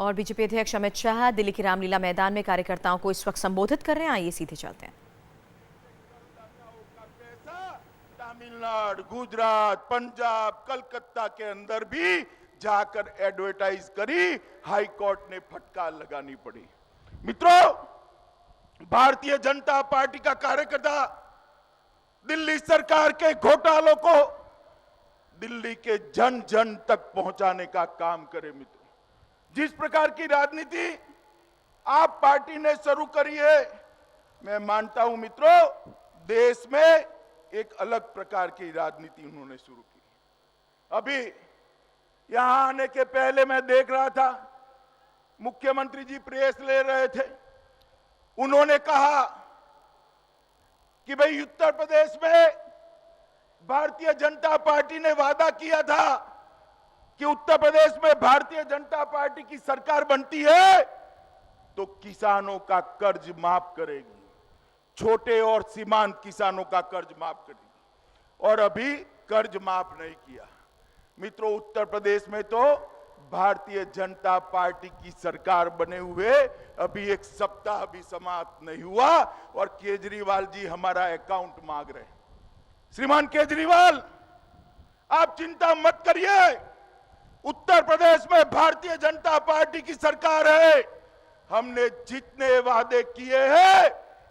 और बीजेपी अध्यक्ष अमित शाह दिल्ली के रामलीला मैदान में कार्यकर्ताओं को इस वक्त संबोधित कर रहे हैं। आइए सीधे चलते हैं। तमिलनाडु, गुजरात, पंजाब, कलकत्ता के अंदर भी जाकर एडवर्टाइज करी, हाई कोर्ट ने फटकार लगानी पड़ी। मित्रों, भारतीय जनता पार्टी का कार्यकर्ता दिल्ली सरकार के घोटालों को दिल्ली के जन जन तक पहुंचाने का काम करे। मित्रों, जिस प्रकार की राजनीति आप पार्टी ने शुरू करी है, मैं मानता हूं मित्रों, देश में एक अलग प्रकार की राजनीति उन्होंने शुरू की। अभी यहां आने के पहले मैं देख रहा था, मुख्यमंत्री जी प्रेस ले रहे थे। उन्होंने कहा कि भाई उत्तर प्रदेश में भारतीय जनता पार्टी ने वादा किया था कि उत्तर प्रदेश में भारतीय जनता पार्टी की सरकार बनती है तो किसानों का कर्ज माफ करेगी, छोटे और सीमांत किसानों का कर्ज माफ करेगी, और अभी कर्ज माफ नहीं किया। मित्रों, उत्तर प्रदेश में तो भारतीय जनता पार्टी की सरकार बने हुए अभी एक सप्ताह भी समाप्त नहीं हुआ और केजरीवाल जी हमारा अकाउंट मांग रहे हैं। श्रीमान केजरीवाल, आप चिंता मत करिए, उत्तर प्रदेश में भारतीय जनता पार्टी की सरकार है। हमने जितने वादे किए हैं,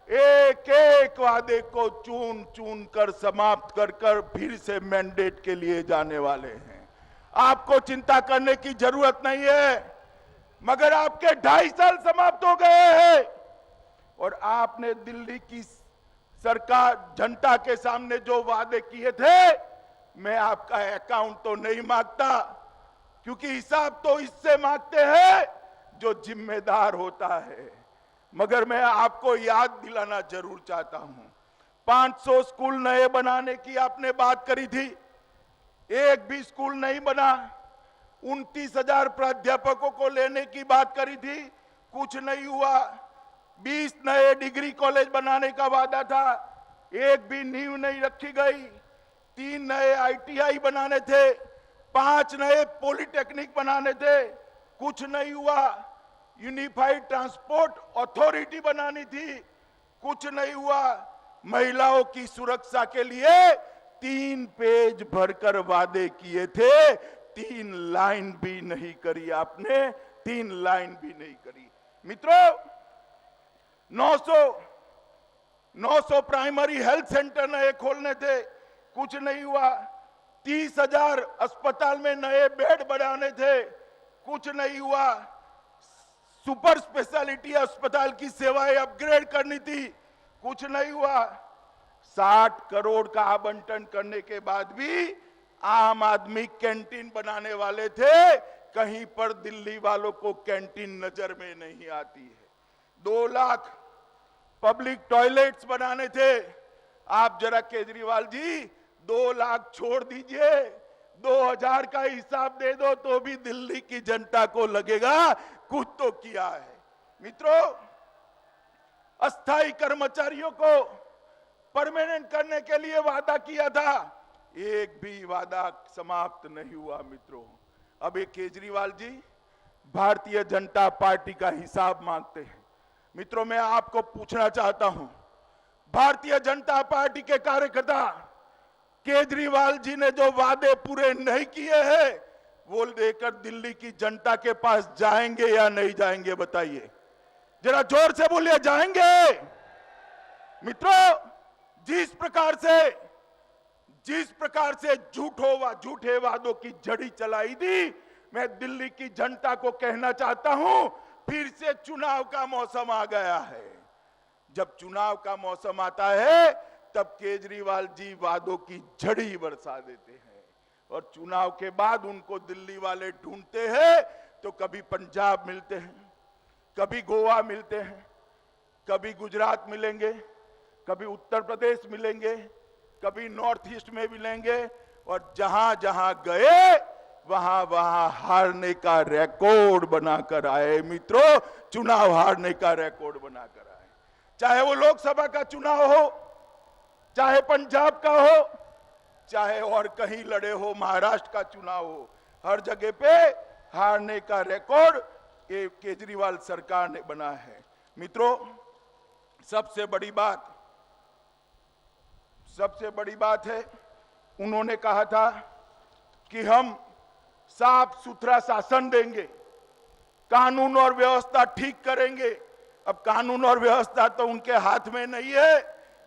एक एक वादे को चुन चुन कर समाप्त कर कर फिर से मैंडेट के लिए जाने वाले हैं। आपको चिंता करने की जरूरत नहीं है, मगर आपके 2.5 साल समाप्त हो गए हैं और आपने दिल्ली की सरकार जनता के सामने जो वादे किए थे, मैं आपका अकाउंट तो नहीं मांगता, क्योंकि हिसाब तो इससे मांगते हैं जो जिम्मेदार होता है। मगर मैं आपको याद दिलाना जरूर चाहता हूं, 500 स्कूल नए बनाने की आपने बात करी थी, एक भी स्कूल नहीं बना। 29,000 प्राध्यापकों को लेने की बात करी थी, कुछ नहीं हुआ। 20 नए डिग्री कॉलेज बनाने का वादा था, एक भी नींव नहीं रखी गई। 3 नए ITI बनाने थे, 5 नए पॉलिटेक्निक बनाने थे, कुछ नहीं हुआ। यूनिफाइड ट्रांसपोर्ट अथॉरिटी बनानी थी, कुछ नहीं हुआ। महिलाओं की सुरक्षा के लिए 3 पेज भरकर वादे किए थे, 3 लाइन भी नहीं करी आपने, 3 लाइन भी नहीं करी। मित्रों, 900 प्राइमरी हेल्थ सेंटर नए खोलने थे, कुछ नहीं हुआ। 30,000 अस्पताल में नए बेड बढ़ाने थे, कुछ नहीं हुआ। सुपर स्पेशलिटी अस्पताल की सेवाएं अपग्रेड करनी थी, कुछ नहीं हुआ। 60 करोड़ का आवंटन करने के बाद भी आम आदमी कैंटीन बनाने वाले थे, कहीं पर दिल्ली वालों को कैंटीन नजर में नहीं आती है। 2 लाख पब्लिक टॉयलेट्स बनाने थे। आप जरा केजरीवाल जी 2 लाख छोड़ दीजिए, 2000 का हिसाब दे दो तो भी दिल्ली की जनता को लगेगा कुछ तो किया है। मित्रों, अस्थायी कर्मचारियों को परमानेंट करने के लिए वादा किया था, एक भी वादा समाप्त नहीं हुआ। मित्रों, अब ये केजरीवाल जी भारतीय जनता पार्टी का हिसाब मांगते हैं। मित्रों, मैं आपको पूछना चाहता हूं, भारतीय जनता पार्टी के कार्यकर्ता केजरीवाल जी ने जो वादे पूरे नहीं किए हैं, वो लेकर दिल्ली की जनता के पास जाएंगे या नहीं जाएंगे? बताइए, जरा जोर से बोलिए, जाएंगे? मित्रों, जिस प्रकार से झूठे वादों की झड़ी चलाई थी, मैं दिल्ली की जनता को कहना चाहता हूं, फिर से चुनाव का मौसम आ गया है। जब चुनाव का मौसम आता है तब केजरीवाल जी वादों की झड़ी बरसा देते हैं और चुनाव के बाद उनको दिल्ली वाले ढूंढते हैं तो कभी पंजाब मिलते हैं, कभी गोवा मिलते हैं, कभी गुजरात मिलेंगे, कभी उत्तर प्रदेश मिलेंगे, कभी नॉर्थ ईस्ट में मिलेंगे, और जहां जहां गए वहां वहां हारने का रिकॉर्ड बनाकर आए। मित्रों, चुनाव हारने का रिकॉर्ड बनाकर आए, चाहे वो लोकसभा का चुनाव हो, चाहे पंजाब का हो, चाहे और कहीं लड़े हो, महाराष्ट्र का चुनाव हो, हर जगह पे हारने का रिकॉर्ड ये केजरीवाल सरकार ने बनाया है। मित्रों, सबसे बड़ी बात है, उन्होंने कहा था कि हम साफ सुथरा शासन देंगे, कानून और व्यवस्था ठीक करेंगे। अब कानून और व्यवस्था तो उनके हाथ में नहीं है।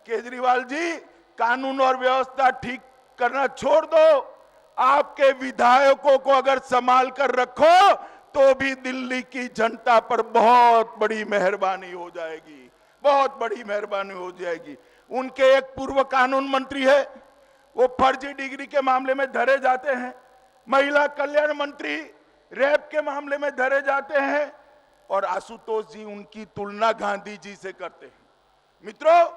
केजरीवाल जी, कानून और व्यवस्था ठीक करना छोड़ दो, आपके विधायकों को अगर संभाल कर रखो तो भी दिल्ली की जनता पर बहुत बड़ी मेहरबानी हो जाएगी, बहुत बड़ी मेहरबानी हो जाएगी। उनके एक पूर्व कानून मंत्री है, वो फर्जी डिग्री के मामले में धरे जाते हैं। महिला कल्याण मंत्री रेप के मामले में धरे जाते हैं, और आशुतोष जी उनकी तुलना गांधी जी से करते हैं। मित्रों,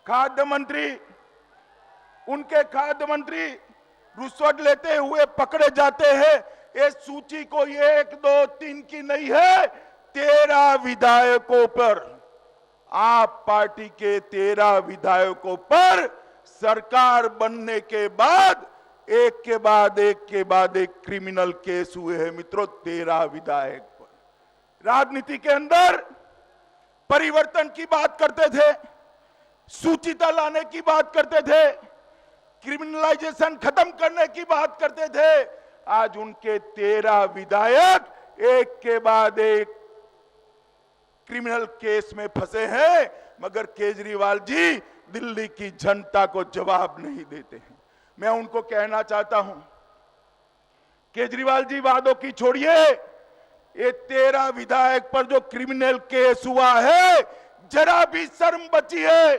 खाद्य मंत्री, उनके खाद्य मंत्री रुश्वत लेते हुए पकड़े जाते हैं। इस सूची को 1, 2, 3 की नहीं है, 13 विधायकों पर, आप पार्टी के 13 विधायकों पर सरकार बनने के बाद एक के बाद एक क्रिमिनल केस हुए हैं। मित्रों, 13 विधायक पर। राजनीति के अंदर परिवर्तन की बात करते थे, सूचिता लाने की बात करते थे, क्रिमिनलाइजेशन खत्म करने की बात करते थे। आज उनके 13 विधायक एक के बाद एक क्रिमिनल केस में फंसे हैं, मगर केजरीवाल जी दिल्ली की जनता को जवाब नहीं देते हैं। मैं उनको कहना चाहता हूं, केजरीवाल जी वादों की छोड़िए, ये 13 विधायक पर जो क्रिमिनल केस हुआ है, जरा भी शर्म बची है,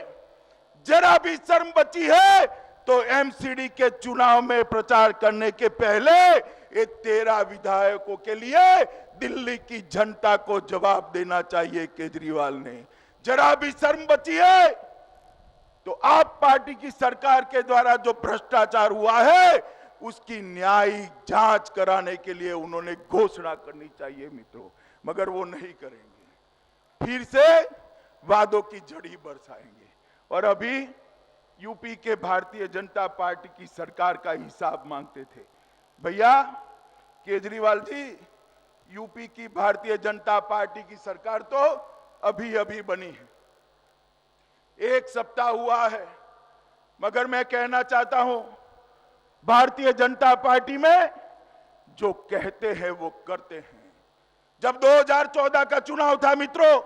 जरा भी शर्म बची है तो एमसीडी के चुनाव में प्रचार करने के पहले ये 13 विधायकों के लिए दिल्ली की जनता को जवाब देना चाहिए। केजरीवाल ने जरा भी शर्म बची है तो आप पार्टी की सरकार के द्वारा जो भ्रष्टाचार हुआ है उसकी न्यायिक जांच कराने के लिए उन्होंने घोषणा करनी चाहिए मित्रों, मगर वो नहीं करेंगे, फिर से वादों की झड़ी बरसाएंगे। और अभी यूपी के भारतीय जनता पार्टी की सरकार का हिसाब मांगते थे। भैया केजरीवाल जी, यूपी की भारतीय जनता पार्टी की सरकार तो अभी अभी बनी है, 1 सप्ताह हुआ है, मगर मैं कहना चाहता हूं, भारतीय जनता पार्टी में जो कहते हैं वो करते हैं। जब 2014 का चुनाव था मित्रों,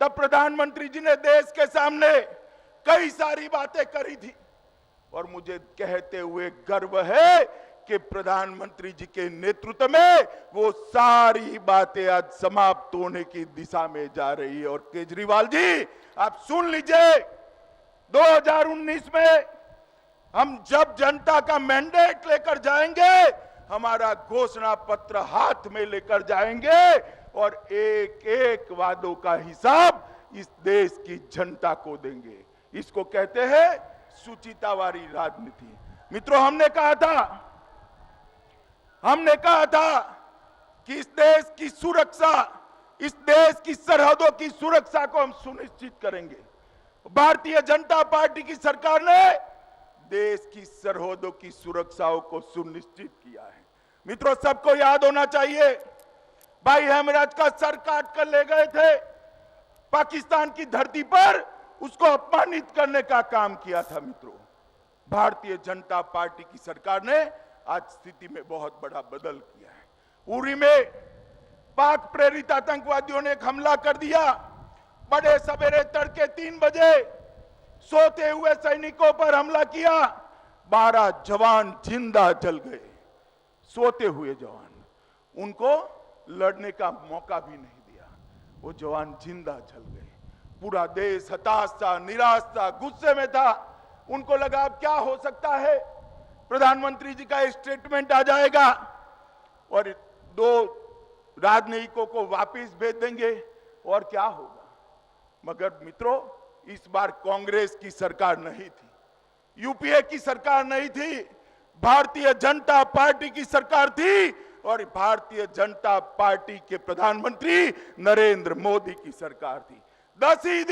तब प्रधानमंत्री जी ने देश के सामने कई सारी बातें करी थी, और मुझे कहते हुए गर्व है कि प्रधानमंत्री जी के नेतृत्व में वो सारी बातें आज समाप्त होने की दिशा में जा रही है। और केजरीवाल जी, आप सुन लीजिए, 2019 में हम जब जनता का मैंडेट लेकर जाएंगे, हमारा घोषणा पत्र हाथ में लेकर जाएंगे और एक एक वादों का हिसाब इस देश की जनता को देंगे। इसको कहते हैं सुचितावारी राजनीति। मित्रों, हमने कहा था कि इस देश की सुरक्षा, इस देश की सरहदों की सुरक्षा को हम सुनिश्चित करेंगे। भारतीय जनता पार्टी की सरकार ने देश की सरहदों की सुरक्षाओं को सुनिश्चित किया है। मित्रों, सबको याद होना चाहिए, भाई हेमराज का सर काट कर ले गए थे पाकिस्तान की धरती पर, उसको अपमानित करने का काम किया था। मित्रों, भारतीय जनता पार्टी की सरकार ने आज स्थिति में बहुत बड़ा बदल किया है। उरी में पाक प्रेरित आतंकवादियों ने एक हमला कर दिया। बड़े सवेरे तड़के 3 बजे सोते हुए सैनिकों पर हमला किया, 12 जवान जिंदा जल गए। सोते हुए जवान, उनको लड़ने का मौका भी नहीं दिया, वो जवान जिंदा जल गए। पूरा देश हताश था, निराश था, गुस्से में था। उनको लगा अब क्या हो सकता है, प्रधानमंत्री जी का स्टेटमेंट आ जाएगा और 2 राजनयिकों को वापस भेज देंगे और क्या होगा। मगर मित्रों, इस बार कांग्रेस की सरकार नहीं थी, यूपीए की सरकार नहीं थी, भारतीय जनता पार्टी की सरकार थी, और भारतीय जनता पार्टी के प्रधानमंत्री नरेंद्र मोदी की सरकार थी। 10 ही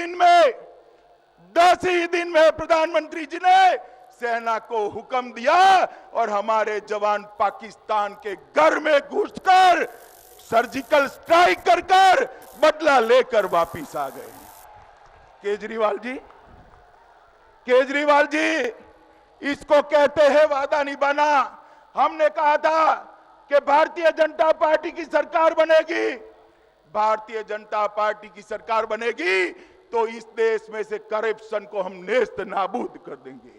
दिन में प्रधानमंत्री जी ने सेना को हुक्म दिया और हमारे जवान पाकिस्तान के घर में घुसकर सर्जिकल स्ट्राइक कर कर बदला लेकर वापिस आ गए। केजरीवाल जी, इसको कहते हैं वादा निभाना। हमने कहा था कि भारतीय जनता पार्टी की सरकार बनेगी, भारतीय जनता पार्टी की सरकार बनेगी तो इस देश में से करप्शन को हम नेस्त नाबूद कर देंगे।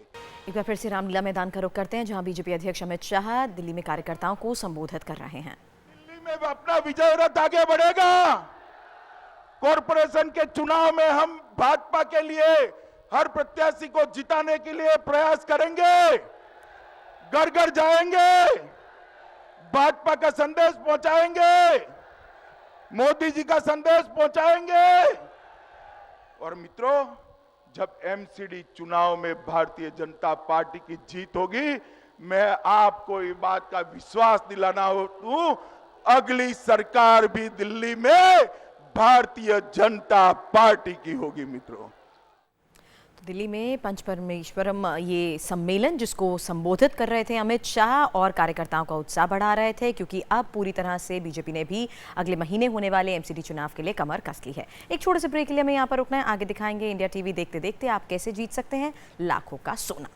एक बार फिर से रामलीला मैदान का रुख करते हैं, जहां बीजेपी अध्यक्ष अमित शाह दिल्ली में कार्यकर्ताओं को संबोधित कर रहे हैं। दिल्ली में अपना विजय रथ आगे बढ़ेगा। कॉरपोरेशन के चुनाव में हम भाजपा के लिए हर प्रत्याशी को जिताने के लिए प्रयास करेंगे, घर घर जाएंगे, भाजपा का संदेश पहुंचाएंगे, मोदी जी का संदेश पहुंचाएंगे। और मित्रों, जब एमसीडी चुनाव में भारतीय जनता पार्टी की जीत होगी, मैं आपको इस बात का विश्वास दिलाना हूं, अगली सरकार भी दिल्ली में भारतीय जनता पार्टी की होगी। मित्रों, दिल्ली में पंच परमेश्वरम ये सम्मेलन जिसको संबोधित कर रहे थे अमित शाह, और कार्यकर्ताओं का उत्साह बढ़ा रहे थे, क्योंकि अब पूरी तरह से बीजेपी ने भी अगले महीने होने वाले एमसीडी चुनाव के लिए कमर कस ली है। एक छोटे से ब्रेक के लिए हमें यहाँ पर रुकना है, आगे दिखाएंगे इंडिया टीवी देखते देखते आप कैसे जीत सकते हैं लाखों का सोना।